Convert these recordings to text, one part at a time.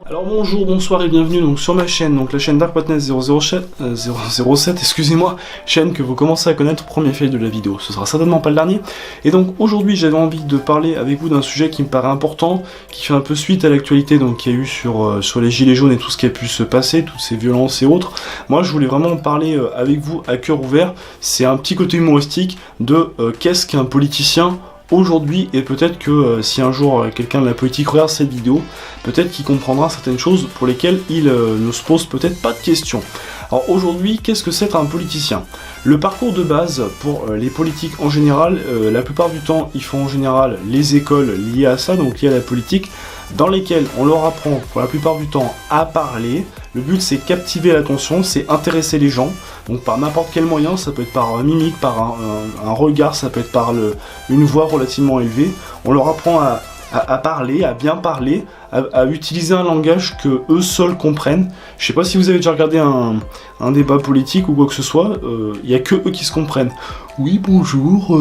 Alors bonjour, bonsoir et bienvenue donc sur ma chaîne, donc la chaîne Darkpotness007, excusez-moi, chaîne que vous commencez à connaître au premier fil de la vidéo, ce sera certainement pas le dernier. Et donc aujourd'hui j'avais envie de parler avec vous d'un sujet qui me paraît important, qui fait un peu suite à l'actualité donc qu'il y a eu sur les gilets jaunes et tout ce qui a pu se passer, toutes ces violences et autres. Moi je voulais vraiment parler avec vous à cœur ouvert, c'est un petit côté humoristique de qu'est-ce qu'un politicien aujourd'hui, et peut-être que si un jour quelqu'un de la politique regarde cette vidéo, peut-être qu'il comprendra certaines choses pour lesquelles il ne se pose peut-être pas de questions. Alors aujourd'hui, qu'est-ce que c'est un politicien? Le parcours de base pour les politiques en général, la plupart du temps, ils font en général les écoles liées à ça, donc liées à la politique, dans lesquelles on leur apprend pour la plupart du temps à parler. Le but c'est captiver l'attention, c'est intéresser les gens, donc par n'importe quel moyen, ça peut être par mimique, par un regard, ça peut être par une voix relativement élevée. On leur apprend à parler, à bien parler, à utiliser un langage que eux seuls comprennent. Je sais pas si vous avez déjà regardé un débat politique ou quoi que ce soit, il y a que eux qui se comprennent. Oui, bonjour,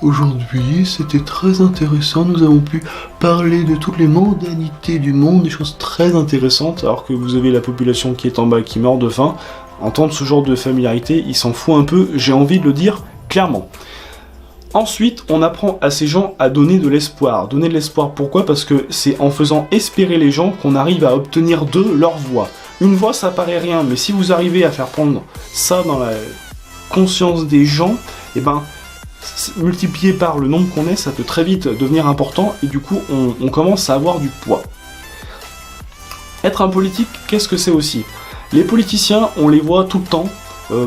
aujourd'hui c'était très intéressant, nous avons pu parler de toutes les mondanités du monde, des choses très intéressantes, alors que vous avez la population qui est en bas, qui meurt de faim. Entendre ce genre de familiarité, il s'en fout un peu, j'ai envie de le dire clairement. Ensuite, on apprend à ces gens à donner de l'espoir. Donner de l'espoir, pourquoi? Parce que c'est en faisant espérer les gens qu'on arrive à obtenir de leur voix. Une voix, ça paraît rien, mais si vous arrivez à faire prendre ça dans la conscience des gens, et ben, multiplié par le nombre qu'on est, ça peut très vite devenir important, et du coup, on commence à avoir du poids. Être un politique, qu'est-ce que c'est aussi? Les politiciens, on les voit tout le temps,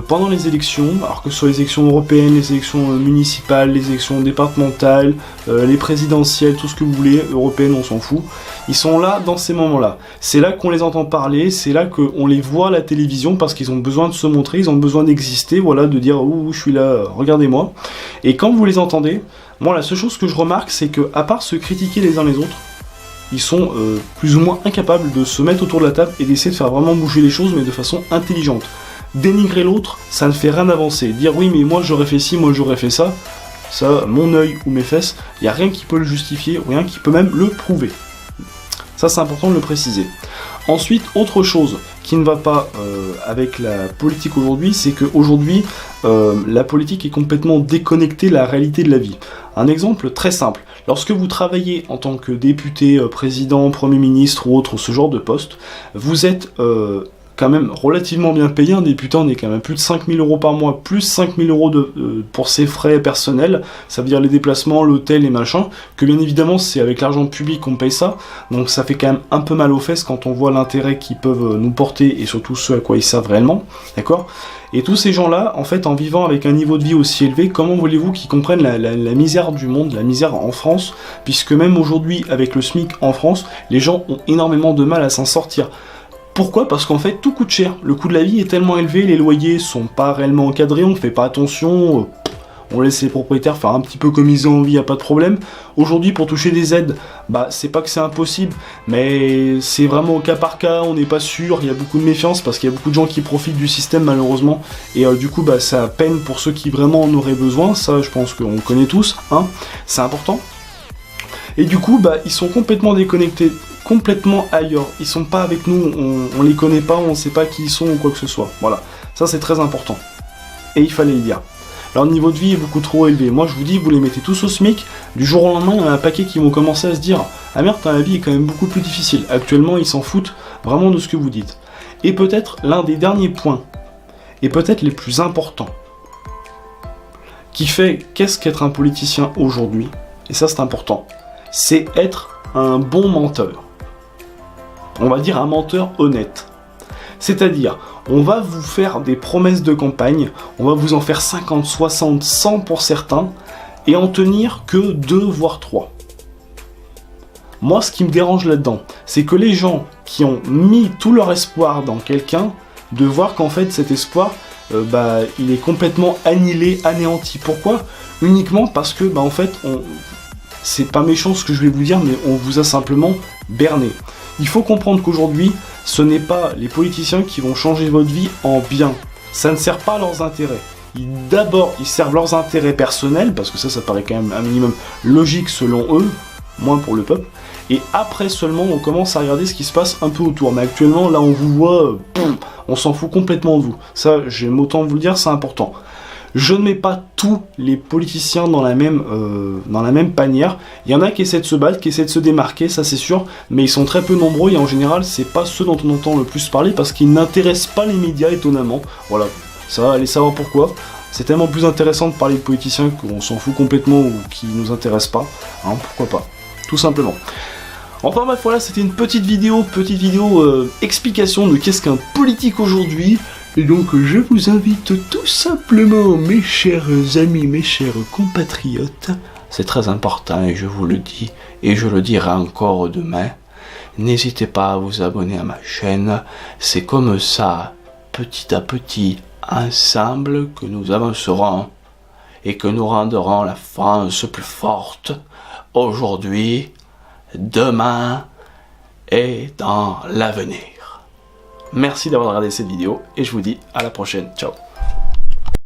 pendant les élections, alors que ce soit les élections européennes, les élections municipales, les élections départementales, les présidentielles, tout ce que vous voulez, européennes, on s'en fout, ils sont là dans ces moments-là. C'est là qu'on les entend parler, c'est là qu'on les voit à la télévision parce qu'ils ont besoin de se montrer, ils ont besoin d'exister, voilà, de dire « Ouh, je suis là, regardez-moi ». Et quand vous les entendez, moi la seule chose que je remarque, c'est que à part se critiquer les uns les autres, ils sont plus ou moins incapables de se mettre autour de la table et d'essayer de faire vraiment bouger les choses, mais de façon intelligente. Dénigrer l'autre, ça ne fait rien avancer. Dire oui mais moi j'aurais fait ci, moi j'aurais fait ça, ça, mon œil ou mes fesses, il n'y a rien qui peut le justifier, rien qui peut même le prouver. Ça c'est important de le préciser. Ensuite, autre chose qui ne va pas avec la politique aujourd'hui, c'est qu'aujourd'hui, la politique est complètement déconnectée de la réalité de la vie. Un exemple très simple, lorsque vous travaillez en tant que député, président, premier ministre ou autre, ce genre de poste, vous êtes quand même relativement bien payé. Un député, on est quand même plus de 5 000 € par mois, plus 5 000 € pour ses frais personnels, ça veut dire les déplacements, l'hôtel et machin, que bien évidemment c'est avec l'argent public qu'on paye ça, donc ça fait quand même un peu mal aux fesses quand on voit l'intérêt qu'ils peuvent nous porter et surtout ce à quoi ils servent réellement, d'accord? Et tous ces gens-là, en fait, en vivant avec un niveau de vie aussi élevé, comment voulez-vous qu'ils comprennent la misère du monde, la misère en France, puisque même aujourd'hui, avec le SMIC en France, les gens ont énormément de mal à s'en sortir. Pourquoi? Parce qu'en fait, tout coûte cher. Le coût de la vie est tellement élevé, les loyers sont pas réellement encadrés, on ne fait pas attention, on laisse les propriétaires faire un petit peu comme ils ont envie, y a pas de problème. Aujourd'hui, pour toucher des aides, bah c'est pas que c'est impossible, mais c'est vraiment au cas par cas, on n'est pas sûr, il y a beaucoup de méfiance parce qu'il y a beaucoup de gens qui profitent du système malheureusement, et du coup bah ça peine pour ceux qui vraiment en auraient besoin, ça je pense qu'on connaît tous, hein, c'est important. Et du coup bah ils sont complètement déconnectés, complètement ailleurs, ils sont pas avec nous, on les connaît pas, on sait pas qui ils sont ou quoi que ce soit, voilà, ça c'est très important, et il fallait le dire. Leur niveau de vie est beaucoup trop élevé, moi je vous dis, vous les mettez tous au SMIC, du jour au lendemain il y en a un paquet qui vont commencer à se dire « Ah merde, la vie est quand même beaucoup plus difficile », actuellement ils s'en foutent vraiment de ce que vous dites. Et peut-être l'un des derniers points, et peut-être les plus importants, qui fait qu'est-ce qu'être un politicien aujourd'hui, et ça c'est important, c'est être un bon menteur. On va dire un menteur honnête. C'est-à-dire, on va vous faire des promesses de campagne, on va vous en faire 50, 60, 100 pour certains, et en tenir que 2 voire 3. Moi, ce qui me dérange là-dedans, c'est que les gens qui ont mis tout leur espoir dans quelqu'un, de voir qu'en fait cet espoir, il est complètement annihilé, anéanti. Pourquoi? Uniquement parce que, en fait, c'est pas méchant ce que je vais vous dire, mais on vous a simplement berné. Il faut comprendre qu'aujourd'hui, ce n'est pas les politiciens qui vont changer votre vie en bien. Ça ne sert pas à leurs intérêts. D'abord, ils servent leurs intérêts personnels, parce que ça paraît quand même un minimum logique selon eux, moins pour le peuple. et après seulement on commence à regarder ce qui se passe un peu autour. Mais actuellement, là on vous voit, on s'en fout complètement de vous. Ça, j'aime autant vous le dire, c'est important. Je ne mets pas tous les politiciens dans la même panière. Il y en a qui essaient de se battre, qui essaient de se démarquer, ça c'est sûr, mais ils sont très peu nombreux et en général, c'est pas ceux dont on entend le plus parler parce qu'ils n'intéressent pas les médias, étonnamment. Voilà, ça va aller savoir pourquoi. C'est tellement plus intéressant de parler de politiciens qu'on s'en fout complètement ou qui nous intéressent pas, hein, pourquoi pas, tout simplement. Enfin bref, voilà, c'était une petite vidéo explication de qu'est-ce qu'un politique aujourd'hui. Et donc je vous invite tout simplement, mes chers amis, mes chers compatriotes, c'est très important et je vous le dis, et je le dirai encore demain, n'hésitez pas à vous abonner à ma chaîne, c'est comme ça, petit à petit, ensemble, que nous avancerons et que nous rendrons la France plus forte, aujourd'hui, demain et dans l'avenir. Merci d'avoir regardé cette vidéo et je vous dis à la prochaine. Ciao.